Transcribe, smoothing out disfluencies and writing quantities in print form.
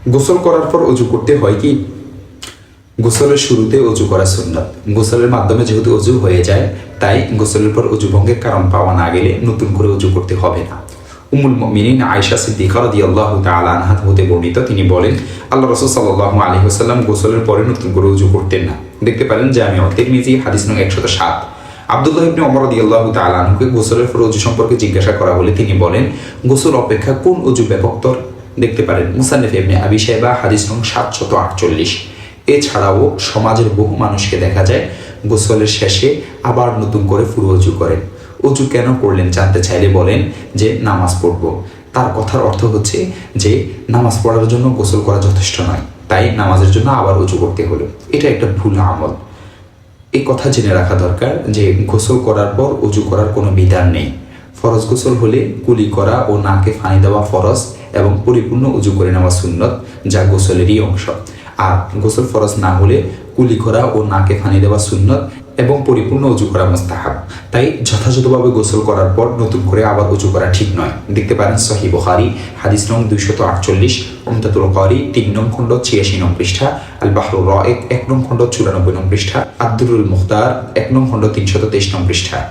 গোসল করার পর অজু করতে হয় কি? গোসলের শুরুতে অজু করা সুন্নাত। গোসলের মাধ্যমে যেহেতু অজু হয়ে যায়, তাই গোসলের পর অজু ভঙ্গের কারণ পাওয়া না গেলে নতুন করে অজু করতে হবে না। উম্মুল মুমিনিন আয়েশা সিদ্দিকা রাদিয়াল্লাহু তাআলা আনহা হতে বর্ণিত, তিনি বলেন, আল্লাহ রাসূল সাল্লাল্লাহু আলাইহি ওয়াসাল্লাম গোসলের পরে নতুন করে অজু করতেন না। দেখতে পারেন জামিউ তিরমিজি হাদিস নং 107। আব্দুল্লাহ ইবনে ওমর রাদিয়াল্লাহু তাআলা আনহুকে গোসলের পর অজু সম্পর্কে জিজ্ঞাসা করা হলে তিনি বলেন, গোসল অপেক্ষা কোন অজু ব্যাপকতর? দেখতে পারেন মুসান্নিফ ইবনে আবি শাইবা হাদিস নং 748। এছাড়াও সমাজের বহু মানুষকে দেখা যায় গোসলের শেষে আবার নতুন করে ফুল অজু করেন। অজু কেন করলেন জানতে চাইলে বলেন যে নামাজ পড়ব। তার কথার অর্থ হচ্ছে যে নামাজ পড়ার জন্য গোসল করা যথেষ্ট নয়, তাই নামাজের জন্য আবার অজু করতে হলো। এটা একটা ভুল আমল। এই কথা জেনে রাখা দরকার যে গোসল করার পর অজু করার কোনো বিধান নেই। ফরজ গোসল হলে কুলি করা ও নাকে পানি দেওয়া ফরজ এবং পরিপূর্ণ অজু করে নেওয়া সুন্নত, যা গোসলেরই অংশ। আর গোসল ফরজ না হলে কুলি করা ও নাকে পানি দেওয়া সুন্নত এবং পরিপূর্ণ অজু করা মুস্তাহাব। তাই যথাযথভাবে গোসল করার পর নতুন করে আবার অজু করা ঠিক নয়। দেখতে পারেন সহিহ বুখারী হাদিস নং 248, উমদাতুল কারি 3 নং খণ্ড 86 নং পৃষ্ঠা, আল বাহরুর রাইক 1 নং খণ্ড 94 নং পৃষ্ঠা, আদ-দুরুল মুখতার 1 নং খণ্ড 323 নং পৃষ্ঠা।